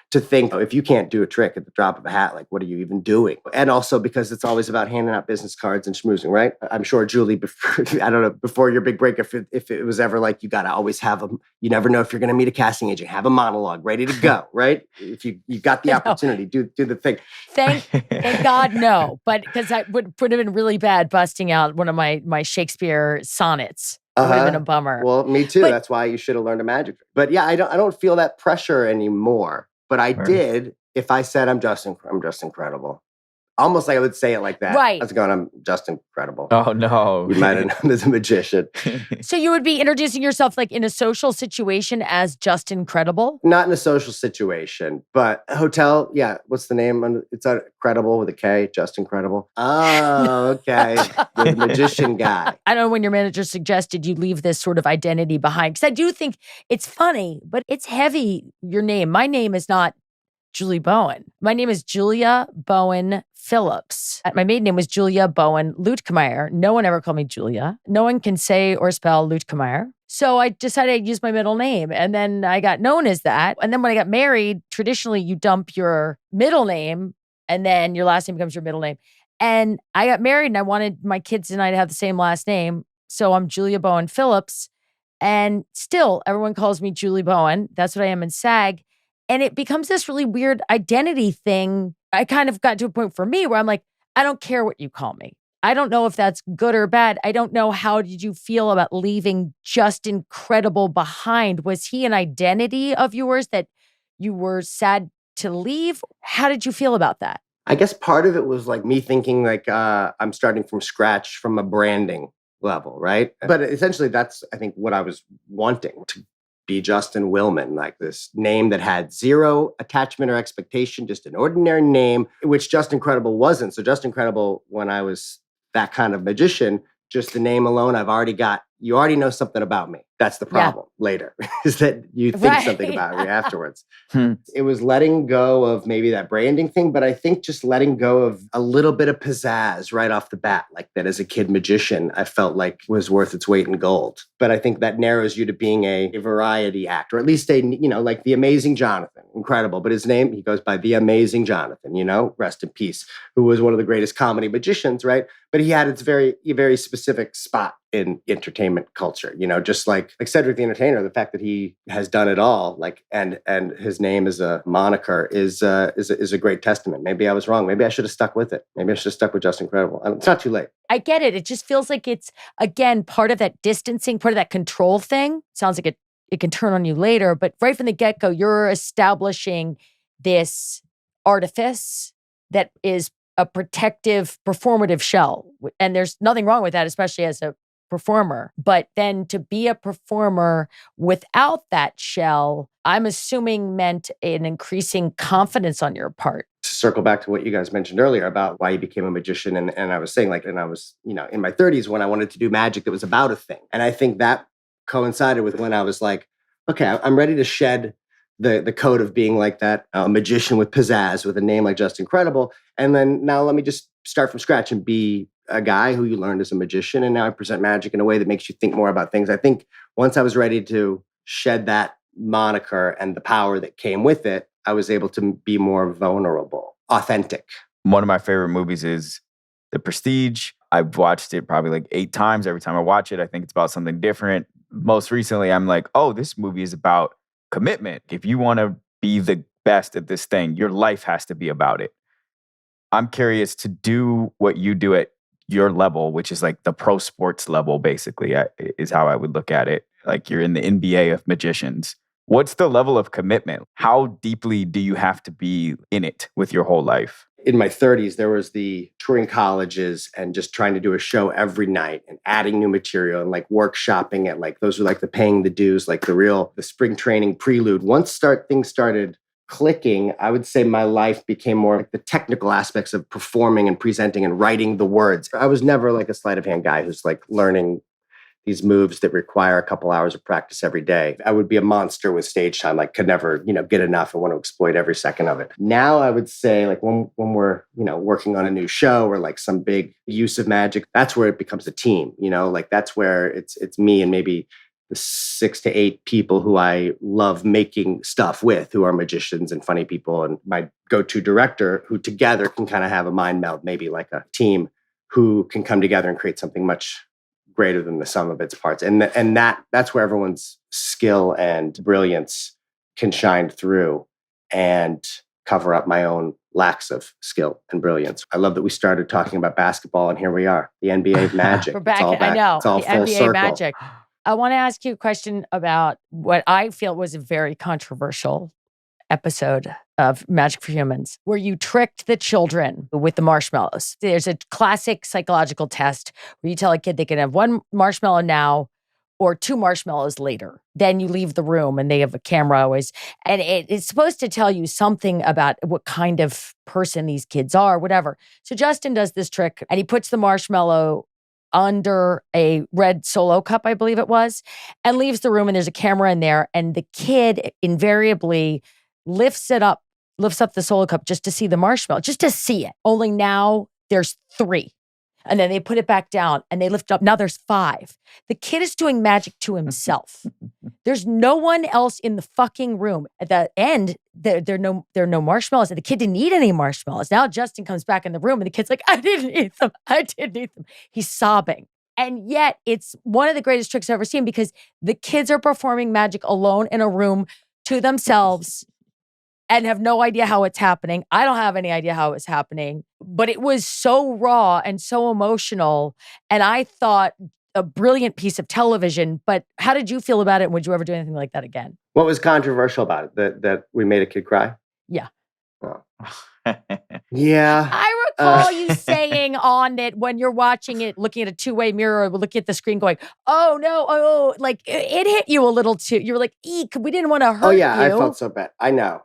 to think, if you can't do a trick at the drop of a hat, like, what are you even doing? And also because it's always about handing out business cards and schmoozing, right? I'm sure, Julie, before your big break, if it was ever like, you got to always have you never know if you're going to meet a casting agent, have a monologue ready to go, right? If you got the opportunity, do the thing. Thank God, no. But because I would have been really bad busting out one of my Shakespeare sonnets. It would have been a bummer. Well, me too. That's why you should have learned a magic trick. But yeah, I don't feel that pressure anymore. But I did if I said I'm Justin Kredible. Almost like I would say it like that. Right. I was going, I'm Justin Kredible. Oh, no. You might have known as a magician. So you would be introducing yourself like in a social situation as Justin Kredible? Not in a social situation, but a hotel. Yeah. What's the name? It's Kredible with a K, Justin Kredible. Oh, okay. The magician guy. I don't know when your manager suggested you leave this sort of identity behind. Because I do think it's funny, but it's heavy, your name. My name is not Julie Bowen. My name is Julia Bowen Phillips. My maiden name was Julia Bowen Luetkemeyer. No one ever called me Julia. No one can say or spell Luetkemeyer. So I decided I'd use my middle name. And then I got known as that. And then when I got married, traditionally you dump your middle name and then your last name becomes your middle name. And I got married and I wanted my kids and I to have the same last name. So I'm Julia Bowen Phillips. And still, everyone calls me Julie Bowen. That's what I am in SAG. And it becomes this really weird identity thing. I kind of got to a point for me where I'm like, I don't care what you call me. I don't know if that's good or bad. I don't know. How did you feel about leaving Justin Kredible behind? Was he an identity of yours that you were sad to leave? How did you feel about that? I guess part of it was like me thinking like I'm starting from scratch from a branding level, right? But essentially that's, I think, what I was wanting to be Justin Willman, like this name that had zero attachment or expectation, just an ordinary name, which Justin Kredible wasn't. So Justin Kredible, when I was that kind of magician, just the name alone, I've already got you already know something about me. That's the problem later, is that you think something about me afterwards. It was letting go of maybe that branding thing, but I think just letting go of a little bit of pizzazz right off the bat, like that as a kid magician, I felt like was worth its weight in gold. But I think that narrows you to being a variety actor, or at least like the Amazing Jonathan, incredible. But his name, he goes by the Amazing Jonathan, rest in peace, who was one of the greatest comedy magicians, right? But he had its very, very specific spot in entertainment culture, just like Cedric the Entertainer. The fact that he has done it all, and his name is a moniker is a great testament. Maybe I was wrong. Maybe I should have stuck with it. Maybe I should have stuck with Justin Kredible. It's not too late. I get it. It just feels like it's, again, part of that distancing, part of that control thing. Sounds like it can turn on you later, but right from the get-go, you're establishing this artifice that is a protective, performative shell. And there's nothing wrong with that, especially as a performer. But then to be a performer without that shell, I'm assuming meant an increasing confidence on your part. To circle back to what you guys mentioned earlier about why you became a magician. And I was saying, and I was, in my 30s when I wanted to do magic that was about a thing. And I think that coincided with when I was like, okay, I'm ready to shed the code of being like that magician with pizzazz with a name like Justin Kredible. And then now let me just start from scratch and be a guy who you learned as a magician. And now I present magic in a way that makes you think more about things. I think once I was ready to shed that moniker and the power that came with it, I was able to be more vulnerable, authentic. One of my favorite movies is The Prestige. I've watched it probably like 8 times. Every time I watch it, I think it's about something different. Most recently, I'm like, oh, this movie is about commitment. If you want to be the best at this thing, your life has to be about it. I'm curious to do what you do at your level, which is like the pro sports level, basically, is how I would look at it. Like you're in the NBA of magicians. What's the level of commitment? How deeply do you have to be in it with your whole life? In my 30s, there was the touring colleges and just trying to do a show every night and adding new material and like workshopping it. Those were like the paying the dues, like the spring training prelude. Once things started clicking, I would say my life became more like the technical aspects of performing and presenting and writing the words. I was never like a sleight of hand guy who's like learning these moves that require a couple hours of practice every day. I would be a monster with stage time, could never, get enough and want to exploit every second of it. Now I would say when we're, working on a new show or like some big use of magic, that's where it becomes a team, that's where it's me and maybe the 6 to 8 people who I love making stuff with, who are magicians and funny people, and my go-to director, who together can kind of have a mind meld, maybe like a team who can come together and create something much greater than the sum of its parts. And that's where everyone's skill and brilliance can shine through and cover up my own lacks of skill and brilliance. I love that we started talking about basketball and here we are, the NBA of magic. We're back. It's all back. I know. It's all the full NBA circle. magic. I want to ask you a question about what I feel was a very controversial episode of Magic for Humans, where you tricked the children with the marshmallows. There's a classic psychological test where you tell a kid they can have 1 marshmallow now or 2 marshmallows later. Then you leave the room and they have a camera always. And it's supposed to tell you something about what kind of person these kids are, whatever. So Justin does this trick and he puts the marshmallow under a red Solo cup, I believe it was, and leaves the room and there's a camera in there. And the kid invariably lifts up the Solo cup just to see the marshmallow, just to see it. Only now there's 3. And then they put it back down and they lift up. Now there's 5. The kid is doing magic to himself. There's no one else in the fucking room. At the end, there are no marshmallows. And the kid didn't eat any marshmallows. Now Justin comes back in the room and the kid's like, I didn't eat them. I didn't eat them. He's sobbing. And yet it's one of the greatest tricks I've ever seen because the kids are performing magic alone in a room to themselves and have no idea how it's happening. I don't have any idea how it's happening, but it was so raw and so emotional. And I thought a brilliant piece of television, but how did you feel about it? And would you ever do anything like that again? What was controversial about it? That we made a kid cry? Yeah. Oh. Yeah. I recall you saying on it when you're watching it, looking at a 2-way mirror, looking at the screen going, oh no, like it hit you a little too. You were like, eek, we didn't want to hurt you. Oh yeah, I felt so bad. I know.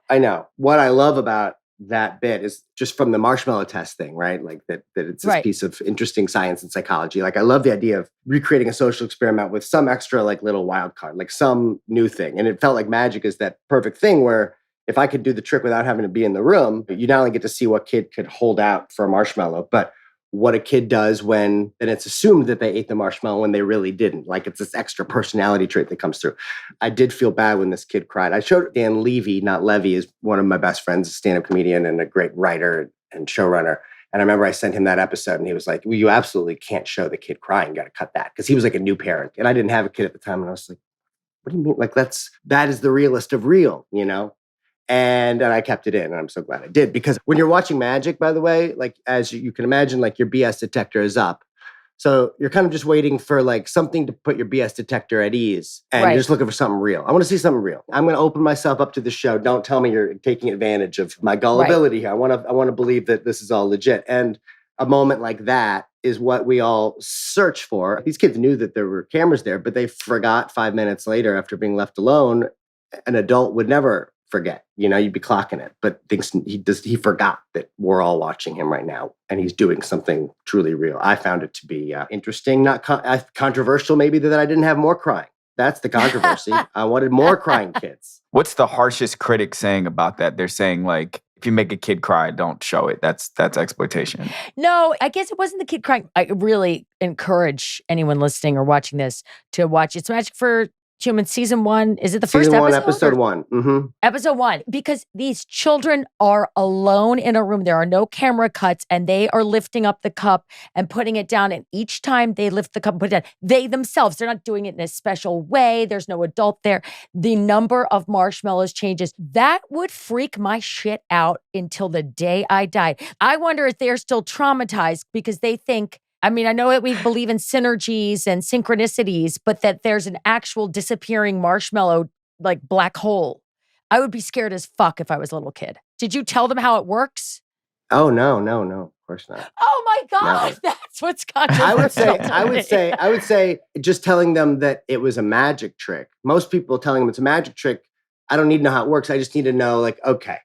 What I love about that bit is just from the marshmallow test thing, right? Like that it's this piece of interesting science and psychology. Like I love the idea of recreating a social experiment with some extra like little wild card, like some new thing. And it felt like magic is that perfect thing where if I could do the trick without having to be in the room, you not only get to see what kid could hold out for a marshmallow, but what a kid does when, and it's assumed that they ate the marshmallow when they really didn't. Like it's this extra personality trait that comes through. I did feel bad when this kid cried. I showed Dan Levy, not Levy, is one of my best friends, a stand-up comedian and a great writer and showrunner. And I remember I sent him that episode and he was like, well, you absolutely can't show the kid crying. You got to cut that. Because he was like a new parent. And I didn't have a kid at the time. And I was like, what do you mean? Like that is the realest of real, you know? And I kept it in, and I'm so glad I did. Because when you're watching magic, by the way, like as you can imagine, like your BS detector is up. So you're kind of just waiting for like something to put your BS detector at ease. And you're just looking for something real. I want to see something real. I'm going to open myself up to the show. Don't tell me you're taking advantage of my gullibility here. I want to believe that this is all legit. And a moment like that is what we all search for. These kids knew that there were cameras there, but they forgot 5 minutes later after being left alone. An adult would never forget, you know, you'd be clocking it, but he forgot that we're all watching him right now and he's doing something truly real. I found it to be interesting, not controversial, maybe that I didn't have more crying. That's the controversy. I wanted more crying kids. What's the harshest critic saying about that? They're saying like, if you make a kid cry, don't show it. That's exploitation. No, I guess it wasn't the kid crying. I really encourage anyone listening or watching this to watch It's Magic for Humans season 1. Is it the first episode? Episode 1. Mm-hmm. Episode 1. Because these children are alone in a room. There are no camera cuts and they are lifting up the cup and putting it down. And each time they lift the cup and put it down, they themselves, they're not doing it in a special way. There's no adult there. The number of marshmallows changes. That would freak my shit out until the day I died. I wonder if they're still traumatized because they think, I mean, I know that we believe in synergies and synchronicities, but that there's an actual disappearing marshmallow, like black hole. I would be scared as fuck if I was a little kid. Did you tell them how it works? Oh, no, of course not. Oh my God, no. That's what's controversial. I would say just telling them that it was a magic trick. Most people telling them it's a magic trick, I don't need to know how it works. I just need to know, like, okay,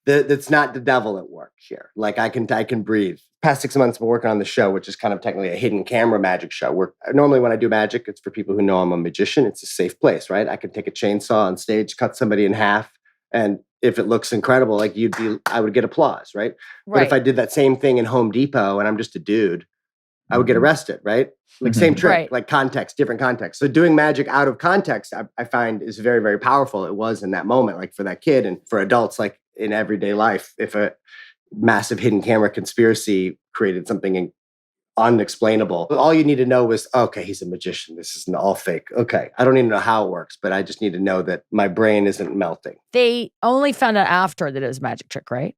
that's not the devil at work here. Like I can breathe. Past 6 months, I've been working on the show, which is kind of technically a hidden camera magic show. Normally when I do magic, it's for people who know I'm a magician. It's a safe place, right? I can take a chainsaw on stage, cut somebody in half, and if it looks incredible, like I would get applause, right? But if I did that same thing in Home Depot and I'm just a dude, I would get arrested, right? Like same trick, like context, different context. So doing magic out of context, I find is very, very powerful. It was in that moment, like for that kid and for adults, like in everyday life, if a massive hidden camera conspiracy created something unexplainable, all you need to know was, okay, he's a magician. This isn't all fake. Okay, I don't even know how it works, but I just need to know that my brain isn't melting. They only found out after that it was a magic trick, right?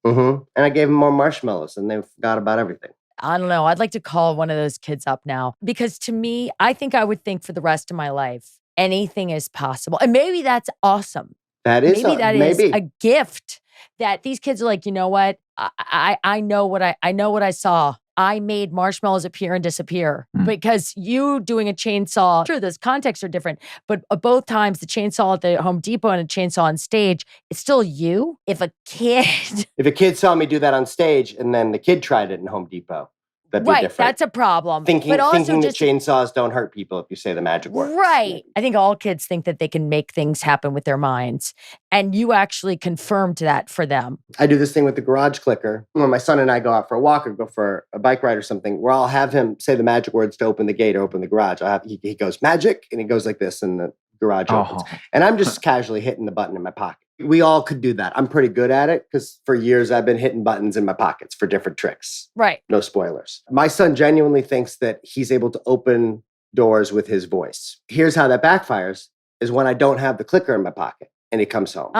Mm-hmm. And I gave them more marshmallows and they forgot about everything. I don't know. I'd like to call one of those kids up now because to me, I think I would think for the rest of my life, anything is possible. And maybe that's awesome. Maybe that is a gift that these kids are like, you know what? I know what I saw. I made marshmallows appear and disappear because you doing a chainsaw, sure, those contexts are different, but both times the chainsaw at the Home Depot and a chainsaw on stage, it's still you. If a kid saw me do that on stage and then the kid tried it in Home Depot, that'd be different. That's a problem. Thinking that chainsaws don't hurt people if you say the magic word. Right. I think all kids think that they can make things happen with their minds. And you actually confirmed that for them. I do this thing with the garage clicker. When my son and I go out for a walk or go for a bike ride or something, where I'll have him say the magic words to open the gate or open the garage. He goes, magic, and he goes like this and the garage opens. And I'm just casually hitting the button in my pocket. We all could do that. I'm pretty good at it because for years I've been hitting buttons in my pockets for different tricks. Right. No spoilers. My son genuinely thinks that he's able to open doors with his voice. Here's how that backfires is when I don't have the clicker in my pocket and he comes home.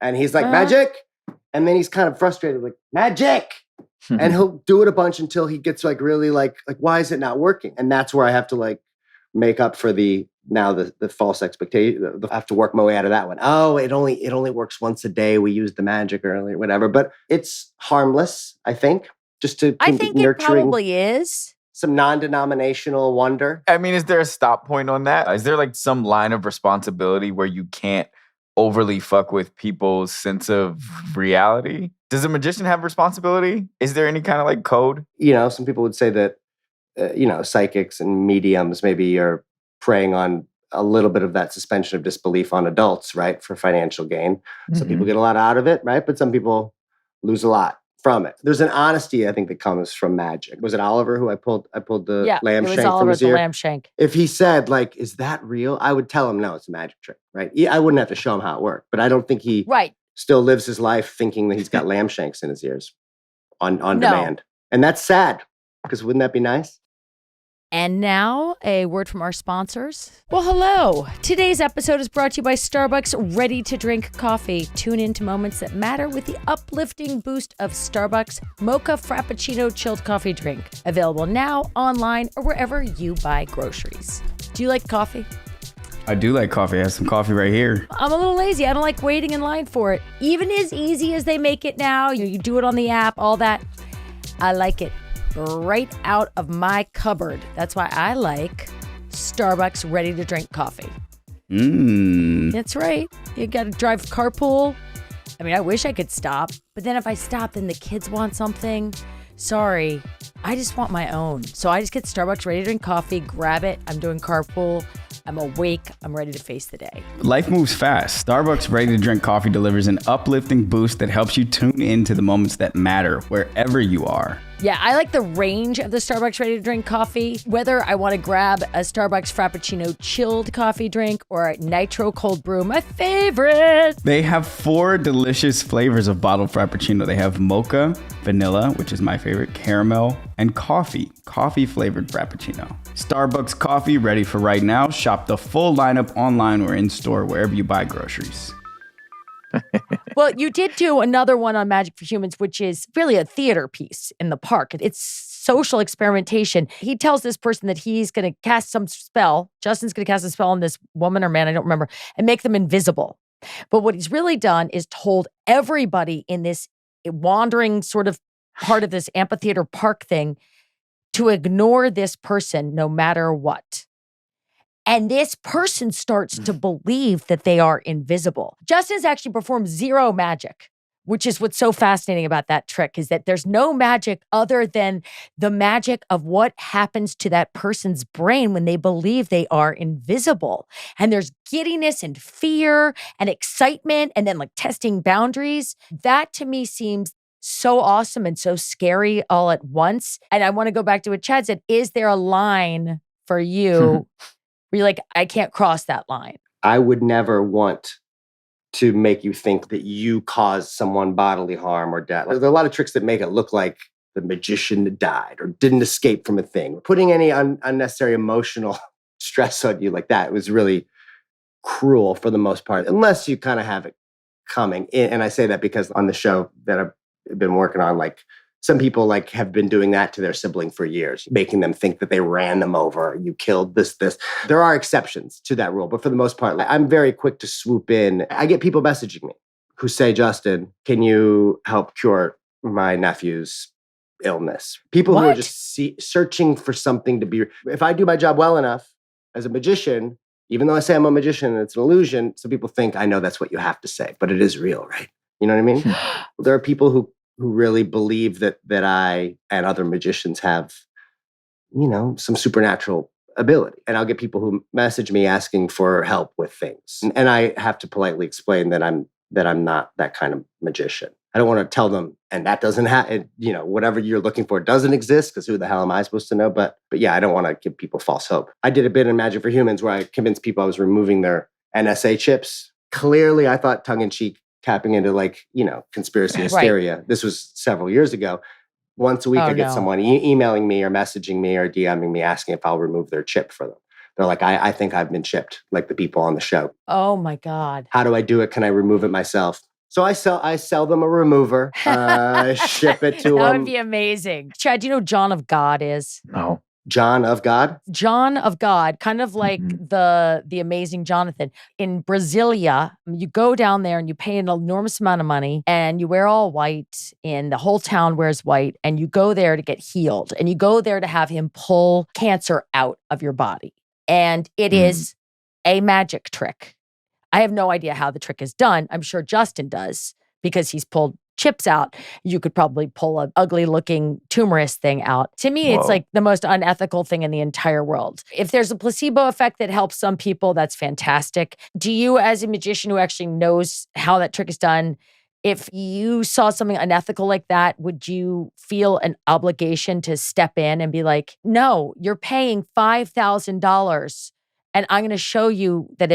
And he's like, magic. And then he's kind of frustrated, like, magic. And he'll do it a bunch until he gets like really like, why is it not working? And that's where I have to like make up for the false expectation. I have to work my way out of that one. Oh, it only works once a day. We use the magic or whatever, but it's harmless, I think, just to I think it probably is. Some non-denominational wonder. I mean, is there a stop point on that? Is there like some line of responsibility where you can't overly fuck with people's sense of reality. Does a magician have responsibility? Is there any kind of like code? Some people would say that, psychics and mediums maybe are preying on a little bit of that suspension of disbelief on adults, right? For financial gain. Some people get a lot out of it, right? But some people lose a lot from it. There's an honesty, I think, that comes from magic. Was it Oliver who I pulled the lamb shank from his ear? The lamb shank. If he said, like, is that real? I would tell him, no, it's a magic trick, right? I wouldn't have to show him how it worked, but I don't think he still lives his life thinking that he's got lamb shanks in his ears on demand. And that's sad, because wouldn't that be nice? And now, a word from our sponsors. Well, hello. Today's episode is brought to you by Starbucks Ready-to-Drink Coffee. Tune into moments that matter with the uplifting boost of Starbucks Mocha Frappuccino Chilled Coffee Drink. Available now, online, or wherever you buy groceries. Do you like coffee? I do like coffee. I have some coffee right here. I'm a little lazy. I don't like waiting in line for it. Even as easy as they make it now, you do it on the app, all that. I like it right out of my cupboard. That's why I like Starbucks Ready-to-Drink Coffee. That's right. You got to drive carpool. I mean, I wish I could stop, but then if I stop, then the kids want something. Sorry, I just want my own. So I just get Starbucks Ready-to-Drink Coffee, grab it. I'm doing carpool. I'm awake. I'm ready to face the day. Life moves fast. Starbucks Ready-to-Drink Coffee delivers an uplifting boost that helps you tune into the moments that matter wherever you are. Yeah, I like the range of the Starbucks Ready-to-Drink Coffee. Whether I want to grab a Starbucks Frappuccino chilled coffee drink or a Nitro Cold Brew, my favorite. They have 4 delicious flavors of bottled Frappuccino. They have mocha, vanilla, which is my favorite, caramel, and coffee flavored Frappuccino. Starbucks coffee ready for right now. Shop the full lineup online or in store wherever you buy groceries. Well, you did do another one on Magic for Humans, which is really a theater piece in the park. It's social experimentation. He tells this person that he's going to cast some spell. Justin's going to cast a spell on this woman or man, I don't remember, and make them invisible. But what he's really done is told everybody in this wandering sort of part of this amphitheater park thing to ignore this person no matter what. And this person starts to believe that they are invisible. Justin's actually performed 0 magic, which is what's so fascinating about that trick, is that there's no magic other than the magic of what happens to that person's brain when they believe they are invisible. And there's giddiness and fear and excitement and then like testing boundaries. That to me seems so awesome and so scary all at once. And I want to go back to what Chad said. Is there a line for you where you're like, I can't cross that line? I would never want to make you think that you caused someone bodily harm or death. There are a lot of tricks that make it look like the magician died or didn't escape from a thing. Putting any unnecessary emotional stress on you like that was really cruel for the most part, unless you kind of have it coming in. And I say that because on the show that I've been working on, like, some people like have been doing that to their sibling for years, making them think that they ran them over, you killed this. There are exceptions to that rule, but for the most part, like, I'm very quick to swoop in. I get people messaging me who say, Justin, can you help cure my nephew's illness? People who are just searching for something to be. If I do my job well enough as a magician, even though I say I'm a magician and it's an illusion, some people think I know that's what you have to say, but it is real, right? You know what I mean? There are people who really believe that I and other magicians have, some supernatural ability. And I'll get people who message me asking for help with things. And I have to politely explain that I'm not that kind of magician. I don't want to tell them, and that doesn't happen, whatever you're looking for doesn't exist, because who the hell am I supposed to know? But yeah, I don't want to give people false hope. I did a bit in Magic for Humans where I convinced people I was removing their NSA chips. Clearly, I thought tongue-in-cheek, tapping into conspiracy hysteria. Right. This was several years ago. Once a week, I get someone emailing me or messaging me or DMing me asking if I'll remove their chip for them. They're like, I think I've been chipped, like the people on the show. Oh my God. How do I do it? Can I remove it myself? So I sell them a remover, ship it to them. That would be amazing. Chad, do you know who John of God is? No. John of God? John of God, kind of like the amazing Jonathan. In Brasilia, you go down there and you pay an enormous amount of money and you wear all white and the whole town wears white and you go there to get healed and you go there to have him pull cancer out of your body. And it is a magic trick. I have no idea how the trick is done. I'm sure Justin does because he's pulled chips out. You could probably pull an ugly looking tumorous thing out. To me, it's Whoa. like the most unethical thing in the entire world. If there's a placebo effect that helps some people, that's fantastic. Do you, as a magician who actually knows how that trick is done, if you saw something unethical like that, would you feel an obligation to step in and be like, no, you're paying $5,000 and I'm going to show you that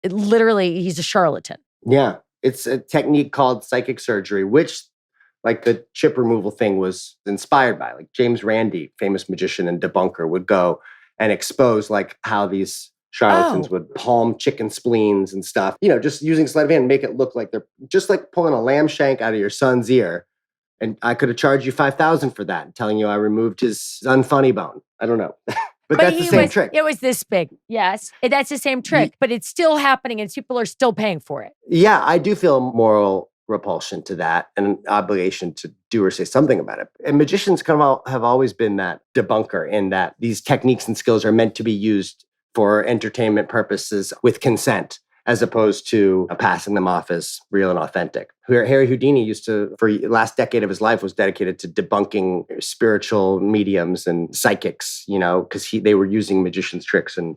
literally, he's a charlatan. Yeah. It's a technique called psychic surgery, which, like the chip removal thing, was inspired by. Like James Randi, famous magician and debunker, would go and expose like how these charlatans would palm chicken spleens and stuff. Just using sleight of hand and make it look like they're just like pulling a lamb shank out of your son's ear. And I could have charged you $5,000 for that, telling you I removed his unfunny bone. I don't know. But that's the same trick. It was this big. Yes. That's the same trick, but it's still happening and people are still paying for it. Yeah, I do feel moral repulsion to that and an obligation to do or say something about it. And magicians have always been that debunker, in that these techniques and skills are meant to be used for entertainment purposes with consent, as opposed to passing them off as real and authentic. Harry Houdini used to, for the last decade of his life, was dedicated to debunking spiritual mediums and psychics, because they were using magicians' tricks and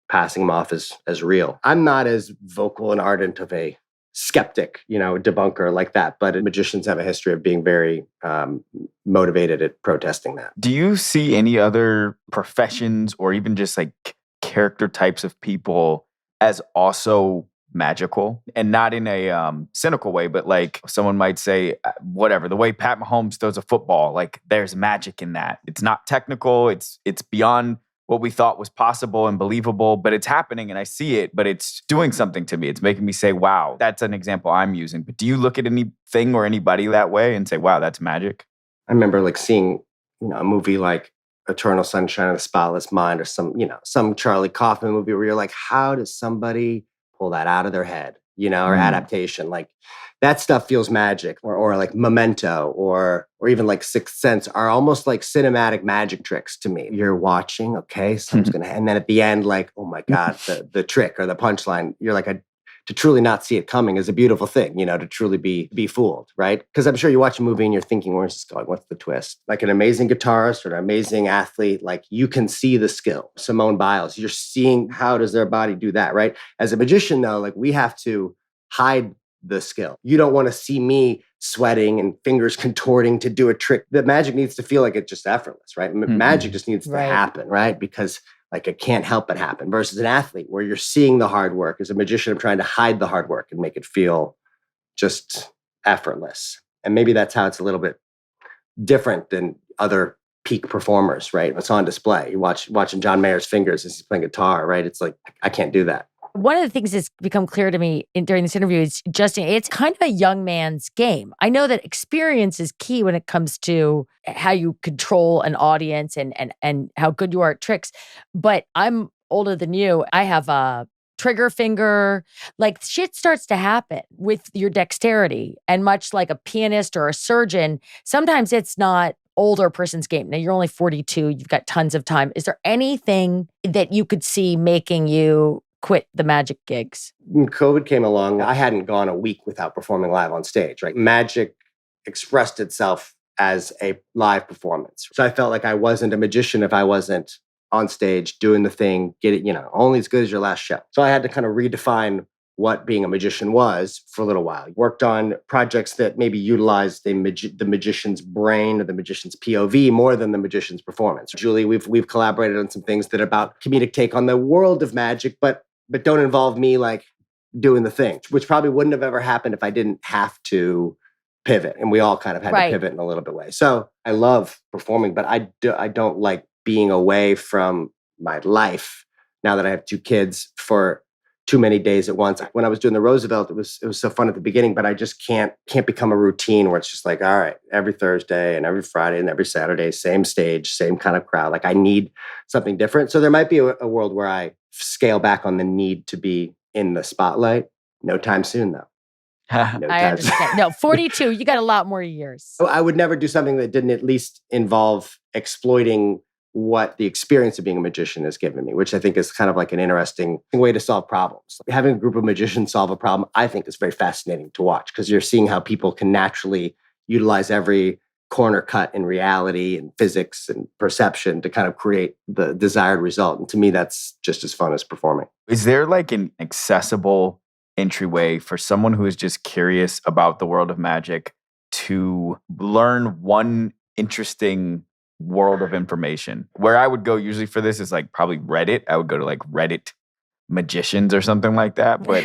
passing them off as real. I'm not as vocal and ardent of a skeptic, debunker like that, but magicians have a history of being very motivated at protesting that. Do you see any other professions or even just like character types of people as also magical, and not in a cynical way, but like someone might say, whatever, the way Pat Mahomes throws a football, like there's magic in that. It's not technical. It's beyond what we thought was possible and believable, but it's happening and I see it, but it's doing something to me. It's making me say, wow, that's an example I'm using. But do you look at anything or anybody that way and say, wow, that's magic? I remember like seeing, a movie like Eternal Sunshine of the Spotless Mind, or some Charlie Kaufman movie where you're like, how does somebody pull that out of their head, or adaptation? Like that stuff feels magic, or like Memento, or even like Sixth Sense are almost like cinematic magic tricks to me. You're watching, okay, something's gonna, and then at the end, like, oh my God, the trick or the punchline, you're like, to truly not see it coming is a beautiful thing, to truly be fooled, right? Because I'm sure you watch a movie and you're thinking, where's this going? What's the twist? Like an amazing guitarist or an amazing athlete, like you can see the skill. Simone Biles, you're seeing how does their body do that, right? As a magician, though, like we have to hide the skill. You don't want to see me sweating and fingers contorting to do a trick. The magic needs to feel like it's just effortless, right? Magic just needs to happen, right? Because like it can't help but happen, versus an athlete where you're seeing the hard work. As a magician, I'm trying to hide the hard work and make it feel just effortless. And maybe that's how it's a little bit different than other peak performers, right? It's on display. You're watching John Mayer's fingers as he's playing guitar, right? It's like, I can't do that. One of the things that's become clear to me during this interview is, Justin, it's kind of a young man's game. I know that experience is key when it comes to how you control an audience and how good you are at tricks. But I'm older than you. I have a trigger finger. Like shit starts to happen with your dexterity. And much like a pianist or a surgeon, sometimes it's not older person's game. Now you're only 42. You've got tons of time. Is there anything that you could see making you quit the magic gigs? When COVID came along, I hadn't gone a week without performing live on stage, right? Magic expressed itself as a live performance. So I felt like I wasn't a magician if I wasn't on stage doing the thing, get it, only as good as your last show. So I had to kind of redefine what being a magician was for a little while. Worked on projects that maybe utilized the magician's brain or the magician's POV more than the magician's performance. Julie, we've collaborated on some things that are about comedic take on the world of magic, but don't involve me like doing the thing, which probably wouldn't have ever happened if I didn't have to pivot. And we all kind of had to pivot in a little bit way. So I love performing, but I don't like being away from my life now that I have 2 kids for too many days at once. When I was doing the Roosevelt, it was so fun at the beginning, but I just can't become a routine where it's just like, all right, every Thursday and every Friday and every Saturday, same stage, same kind of crowd. Like I need something different. So there might be a world where I scale back on the need to be in the spotlight. No time soon, though. I understand. No, 42, you got a lot more years. I would never do something that didn't at least involve exploiting what the experience of being a magician has given me, which I think is kind of like an interesting way to solve problems. Having a group of magicians solve a problem, I think is very fascinating to watch because you're seeing how people can naturally utilize every corner cut in reality and physics and perception to kind of create the desired result. And to me, that's just as fun as performing. Is there like an accessible entryway for someone who is just curious about the world of magic to learn one interesting world of information? Where I would go usually for this is like probably Reddit. I would go to like Reddit magicians or something like that. But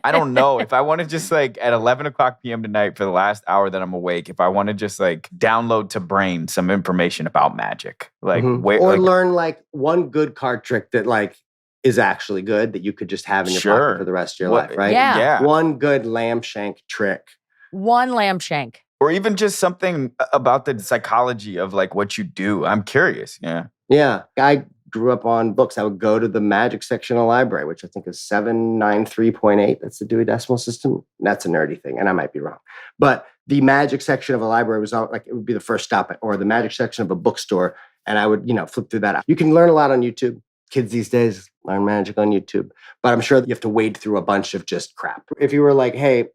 I don't know if I want to just like at 11 o'clock p.m. tonight for the last hour that I'm awake, if I want to just like download to brain some information about magic, like where, or like, learn like one good card trick that like is actually good that you could just have in your pocket for the rest of your life, right? Yeah. One good lamb shank trick. One lamb shank. Or even just something about the psychology of like what you do. I'm curious. Yeah. Yeah. I grew up on books. I would go to the magic section of the library, which I think is 793.8. That's the Dewey Decimal System. That's a nerdy thing, and I might be wrong. But the magic section of a library was like, it would be the first stop, or the magic section of a bookstore. And I would, flip through that. You can learn a lot on YouTube. Kids these days learn magic on YouTube. But I'm sure you have to wade through a bunch of just crap. If you were like, hey,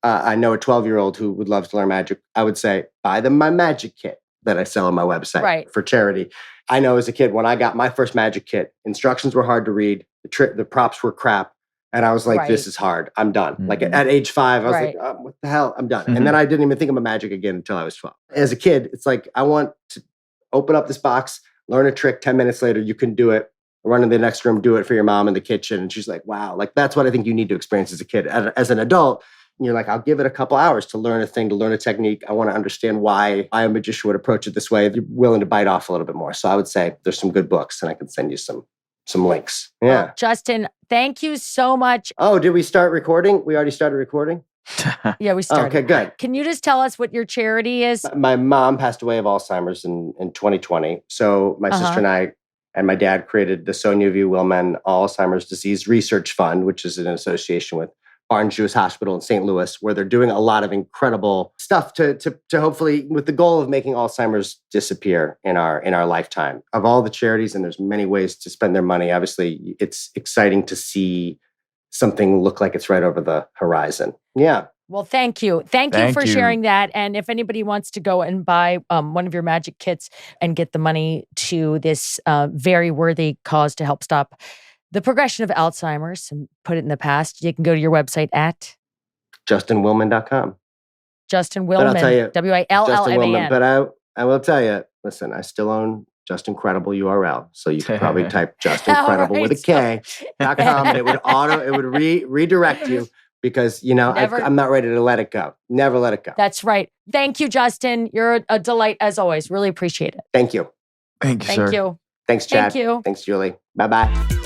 I know a 12-year-old who would love to learn magic, I would say, buy them my magic kit that I sell on my website for charity. I know as a kid, when I got my first magic kit, instructions were hard to read. The props were crap. And I was like, this is hard. I'm done. Like at age 5, I was like, oh, what the hell? I'm done. And then I didn't even think about magic again until I was 12. As a kid, it's like, I want to open up this box, learn a trick. 10 minutes later, you can do it. Run in the next room, do it for your mom in the kitchen. And she's like, wow, like that's what I think you need to experience as a kid. As an adult, and you're like, I'll give it a couple hours to learn a thing, to learn a technique. I want to understand why a magician would approach it this way. You're willing to bite off a little bit more. So I would say there's some good books and I can send you some links. Yeah. Well, Justin, thank you so much. Oh, did we start recording? We already started recording? Yeah, we started. Okay, good. Can you just tell us what your charity is? My mom passed away of Alzheimer's in 2020. So my sister and I and my dad created the Sonia V. Willman Alzheimer's Disease Research Fund, which is an association with Barnes Jewish Hospital in St. Louis, where they're doing a lot of incredible stuff to hopefully, with the goal of making Alzheimer's disappear in our lifetime. Of all the charities, and there's many ways to spend their money, obviously, it's exciting to see something look like it's right over the horizon. Yeah. Well, thank you. Thank you for sharing that. And if anybody wants to go and buy one of your magic kits and get the money to this very worthy cause to help stop the progression of Alzheimer's and put it in the past, you can go to your website at justinwillman.com. Justin Willman, but I'll tell you, Willman. But I will tell you, listen, I still own Justin Kredible URL. So you could probably type Justin Kredible with a K.com and it would redirect you because, I'm not ready to let it go. Never let it go. That's right. Thank you, Justin. You're a delight as always. Really appreciate it. Thank you. Thank you, sir. Thank you. Thanks, Chad. Thank you. Thanks, Julie. Bye-bye.